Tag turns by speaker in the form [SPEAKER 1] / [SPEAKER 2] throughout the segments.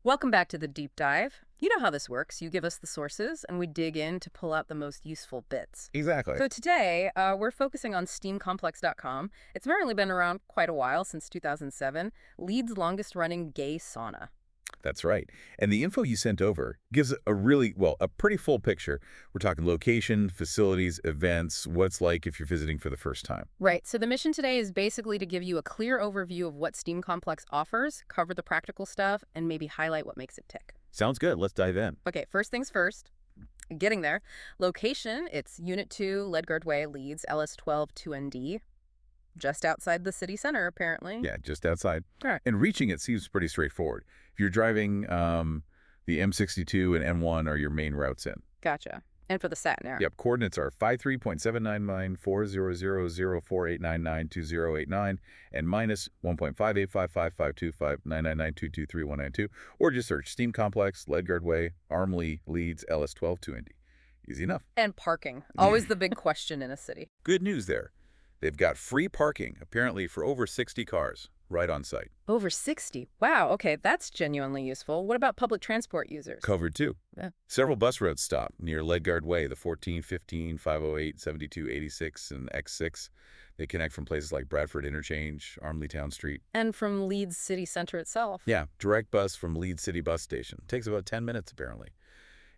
[SPEAKER 1] Welcome back to the deep dive. You know how this works. You give us the sources, and we dig in to pull out the most useful bits.
[SPEAKER 2] Exactly.
[SPEAKER 1] So today, we're focusing on steamcomplex.com. It's apparently been around quite a while, since 2007. Leeds' longest-running gay sauna.
[SPEAKER 2] That's right. And the info you sent over gives a pretty full picture. We're talking location, facilities, events, what it's like if you're visiting for the first time.
[SPEAKER 1] Right, so the mission today is basically to give you a clear overview of what Steam Complex offers, cover the practical stuff, and maybe highlight what makes it tick.
[SPEAKER 2] Sounds good. Let's dive in.
[SPEAKER 1] Okay, first things first. Getting there. Location, it's Unit 2, Ledgard Way, Leeds, LS12 2ND. Just outside the city center, apparently.
[SPEAKER 2] Yeah, just outside.
[SPEAKER 1] All right.
[SPEAKER 2] And reaching it seems pretty straightforward. If you're driving, the M62 and M1 are your main routes in.
[SPEAKER 1] Gotcha. And for the sat nav.
[SPEAKER 2] Yep, coordinates are 53.799400489992089 and minus 1.585552599922312, or just search Steam Complex, Ledgard Way, Armley, Leeds, LS12 2ND. Easy enough.
[SPEAKER 1] And parking. Always the big question in a city.
[SPEAKER 2] Good news there. They've got free parking, apparently for over 60 cars, right on site.
[SPEAKER 1] Over 60. Wow, okay, that's genuinely useful. What about public transport users?
[SPEAKER 2] Covered too.
[SPEAKER 1] Yeah.
[SPEAKER 2] Several bus routes stop near Ledgard Way, the 14, 15, 508, 72, 86, and X6. They connect from places like Bradford Interchange, Armley Town Street.
[SPEAKER 1] And from Leeds city center itself.
[SPEAKER 2] Yeah, direct bus from Leeds City Bus Station. Takes about 10 minutes, apparently.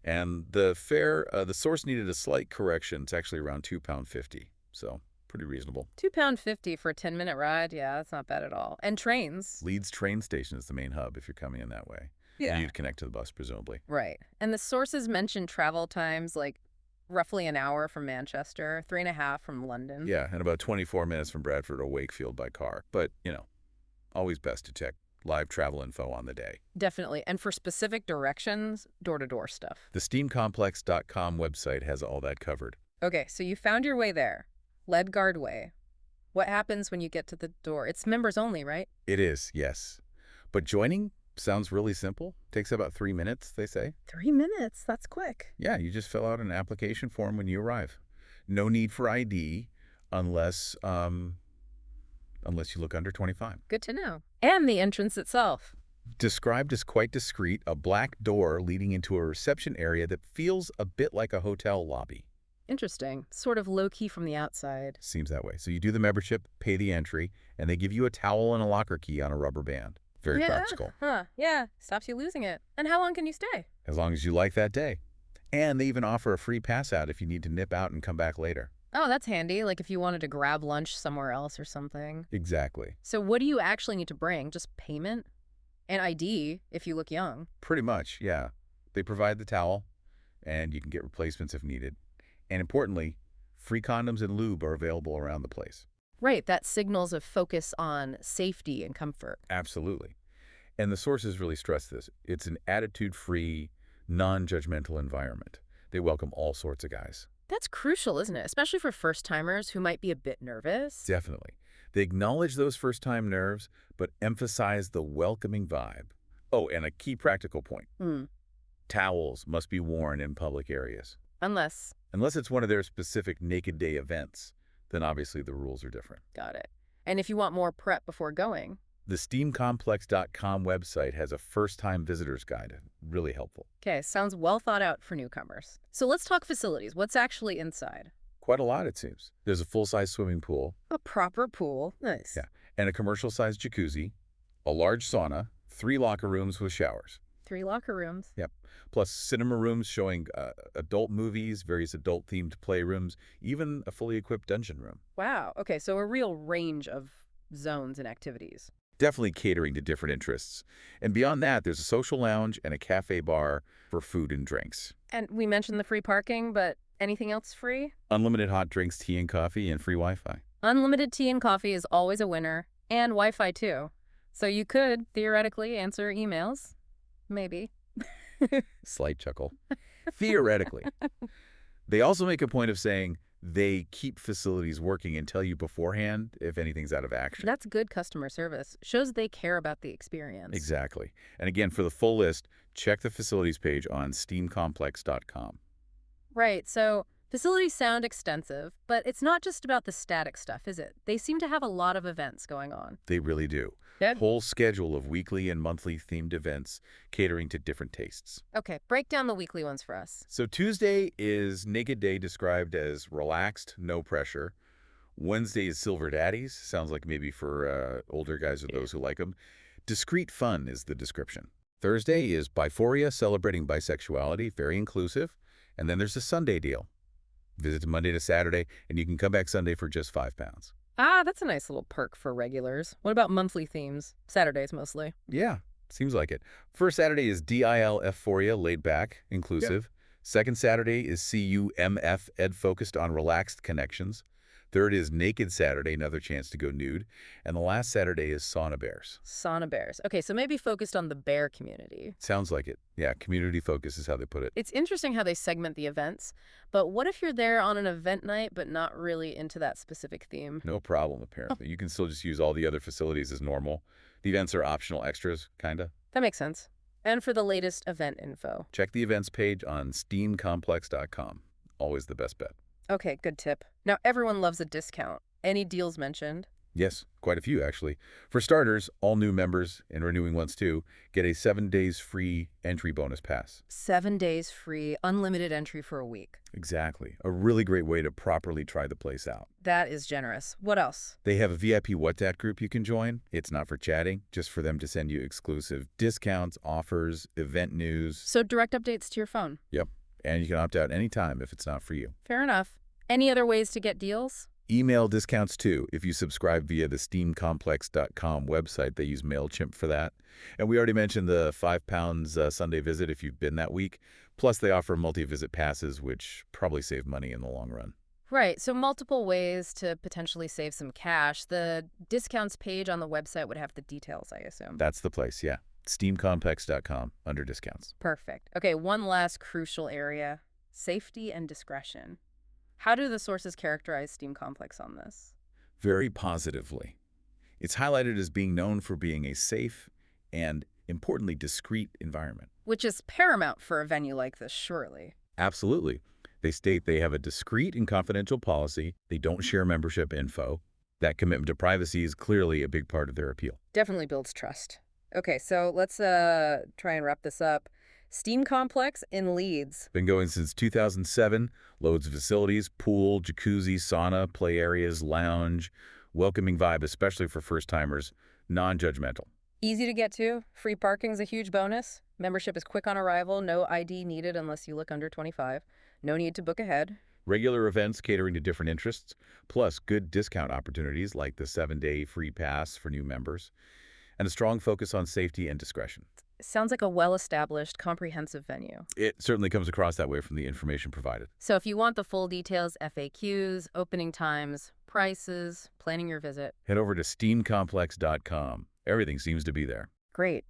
[SPEAKER 2] And the fare, the source needed a slight correction. It's actually around £2.50, so pretty reasonable.
[SPEAKER 1] £2.50 for a 10-minute ride? Yeah, that's not bad at all. And trains?
[SPEAKER 2] Leeds train station is the main hub if you're coming in that way.
[SPEAKER 1] Yeah.
[SPEAKER 2] You need to connect to the bus, presumably.
[SPEAKER 1] Right. And the sources mentioned travel times like roughly an hour from Manchester, 3.5 from London.
[SPEAKER 2] Yeah, and about 24 minutes from Bradford or Wakefield by car. But, always best to check live travel info on the day.
[SPEAKER 1] Definitely. And for specific directions, door-to-door stuff.
[SPEAKER 2] The steamcomplex.com website has all that covered.
[SPEAKER 1] Okay, so you found your way there. Ledgard Way. What happens when you get to the door? It's members only, right?
[SPEAKER 2] It is, yes. But joining sounds really simple. Takes about 3 minutes, they say.
[SPEAKER 1] 3 minutes? That's quick.
[SPEAKER 2] Yeah, you just fill out an application form when you arrive. No need for ID unless you look under 25.
[SPEAKER 1] Good to know. And the entrance itself.
[SPEAKER 2] Described as quite discreet, a black door leading into a reception area that feels a bit like a hotel lobby.
[SPEAKER 1] Interesting. Sort of low-key from the outside.
[SPEAKER 2] Seems that way. So you do the membership, pay the entry, and they give you a towel and a locker key on a rubber band. Very practical.
[SPEAKER 1] Huh. Yeah. Stops you losing it. And how long can you stay?
[SPEAKER 2] As long as you like that day. And they even offer a free pass out if you need to nip out and come back later.
[SPEAKER 1] Oh, that's handy. Like if you wanted to grab lunch somewhere else or something.
[SPEAKER 2] Exactly.
[SPEAKER 1] So what do you actually need to bring? Just payment? And ID if you look young.
[SPEAKER 2] Pretty much, yeah. They provide the towel, and you can get replacements if needed. And importantly, free condoms and lube are available around the place.
[SPEAKER 1] Right, that signals a focus on safety and comfort.
[SPEAKER 2] Absolutely. And the sources really stress this. It's an attitude-free, non-judgmental environment. They welcome all sorts of guys.
[SPEAKER 1] That's crucial, isn't it? Especially for first-timers who might be a bit nervous.
[SPEAKER 2] Definitely. They acknowledge those first-time nerves, but emphasize the welcoming vibe. Oh, and a key practical point. Towels must be worn in public areas.
[SPEAKER 1] Unless
[SPEAKER 2] it's one of their specific Naked Day events, then obviously the rules are different.
[SPEAKER 1] got it. And if you want more prep before going.
[SPEAKER 2] The steamcomplex.com website has a first-time visitor's guide. Really helpful.
[SPEAKER 1] Okay, sounds well thought out for newcomers. So let's talk facilities. What's actually inside?
[SPEAKER 2] Quite a lot, it seems. There's a full-size swimming pool.
[SPEAKER 1] A proper pool. Nice.
[SPEAKER 2] Yeah. And a commercial-sized jacuzzi, a large sauna, 3 locker rooms with showers.
[SPEAKER 1] 3 locker rooms.
[SPEAKER 2] Yep. Plus cinema rooms showing adult movies, various adult-themed playrooms, even a fully equipped dungeon room.
[SPEAKER 1] Wow. Okay, so a real range of zones and activities.
[SPEAKER 2] Definitely catering to different interests. And beyond that, there's a social lounge and a cafe bar for food and drinks.
[SPEAKER 1] And we mentioned the free parking, but anything else free?
[SPEAKER 2] Unlimited hot drinks, tea and coffee, and free Wi-Fi.
[SPEAKER 1] Unlimited tea and coffee is always a winner. And Wi-Fi, too. So you could, theoretically, answer emails. Maybe.
[SPEAKER 2] Slight chuckle. Theoretically. They also make a point of saying they keep facilities working and tell you beforehand if anything's out of action.
[SPEAKER 1] That's good customer service. Shows they care about the experience.
[SPEAKER 2] Exactly. And again, for the full list, check the facilities page on steamcomplex.com.
[SPEAKER 1] Right. So Facilities sound extensive, but it's not just about the static stuff, is it? They seem to have a lot of events going on.
[SPEAKER 2] They really do.
[SPEAKER 1] Good.
[SPEAKER 2] Whole schedule of weekly and monthly themed events catering to different tastes.
[SPEAKER 1] Okay, break down the weekly ones for us.
[SPEAKER 2] So Tuesday is Naked Day described as relaxed, no pressure. Wednesday is Silver Daddies. Sounds like maybe for older guys or
[SPEAKER 1] Yeah.
[SPEAKER 2] those who like them. Discreet fun is the description. Thursday is Biphoria, celebrating bisexuality, very inclusive. And then there's a Sunday deal. Visit Monday to Saturday, and you can come back Sunday for just £5.
[SPEAKER 1] Ah, that's a nice little perk for regulars. What about monthly themes? Saturdays mostly.
[SPEAKER 2] Yeah, seems like it. First Saturday is DIL-F-phoria, laid back, inclusive. Second Saturday is CUMF, ed-focused on relaxed connections. Third is Naked Saturday, another chance to go nude. And the last Saturday is Sauna Bears.
[SPEAKER 1] Sauna bears. Okay, so maybe focused on the bear community.
[SPEAKER 2] Sounds like it. Yeah, community focus is how they put it.
[SPEAKER 1] It's interesting how they segment the events, but what if you're there on an event night but not really into that specific theme?
[SPEAKER 2] No problem, apparently. You can still just use all the other facilities as normal. The events are optional extras, kinda.
[SPEAKER 1] That makes sense. And for the latest event info.
[SPEAKER 2] Check the events page on steamcomplex.com. Always the best bet.
[SPEAKER 1] Okay, good tip. Now everyone loves a discount. Any deals mentioned?
[SPEAKER 2] Yes, quite a few, actually. For starters, all new members, and renewing ones too, get a 7 days free entry bonus pass.
[SPEAKER 1] 7 days free, unlimited entry for a week.
[SPEAKER 2] Exactly. A really great way to properly try the place out.
[SPEAKER 1] That is generous. What else?
[SPEAKER 2] They have a VIP WhatsApp group you can join. It's not for chatting, just for them to send you exclusive discounts, offers, event news.
[SPEAKER 1] So direct updates to your phone.
[SPEAKER 2] Yep. And you can opt out anytime if it's not for you.
[SPEAKER 1] Fair enough. Any other ways to get deals?
[SPEAKER 2] Email discounts too. If you subscribe via the steamcomplex.com website, they use MailChimp for that. And we already mentioned the £5 Sunday visit if you've been that week. Plus, they offer multi-visit passes, which probably save money in the long run.
[SPEAKER 1] Right, so multiple ways to potentially save some cash. The discounts page on the website would have the details, I assume.
[SPEAKER 2] That's the place, yeah. steamcomplex.com under discounts.
[SPEAKER 1] Perfect. Okay, one last crucial area, safety and discretion. How do the sources characterize Steam Complex on this?
[SPEAKER 2] Very positively. It's highlighted as being known for being a safe and, importantly, discreet environment.
[SPEAKER 1] Which is paramount for a venue like this, surely.
[SPEAKER 2] Absolutely. They state they have a discreet and confidential policy. They don't share membership info. That commitment to privacy is clearly a big part of their appeal.
[SPEAKER 1] Definitely builds trust. Okay, so let's try and wrap this up. Steam Complex in Leeds.
[SPEAKER 2] Been going since 2007. Loads of facilities, pool, jacuzzi, sauna, play areas, lounge. Welcoming vibe, especially for first-timers. Non-judgmental.
[SPEAKER 1] Easy to get to. Free parking's a huge bonus. Membership is quick on arrival. No ID needed unless you look under 25. No need to book ahead.
[SPEAKER 2] Regular events catering to different interests, plus good discount opportunities like the 7-day free pass for new members, and a strong focus on safety and discretion.
[SPEAKER 1] Sounds like a well-established, comprehensive venue.
[SPEAKER 2] It certainly comes across that way from the information provided.
[SPEAKER 1] So if you want the full details, FAQs, opening times, prices, planning your visit,
[SPEAKER 2] Head over to steamcomplex.com. Everything seems to be there.
[SPEAKER 1] great.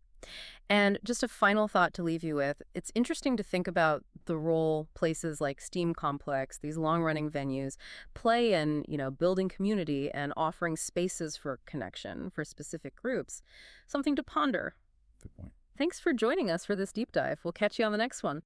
[SPEAKER 1] And just a final thought to leave you with, it's interesting to think about the role places like Steam Complex, these long-running venues, play in, building community and offering spaces for connection for specific groups. Something to ponder.
[SPEAKER 2] Good point.
[SPEAKER 1] Thanks for joining us for this deep dive. We'll catch you on the next one.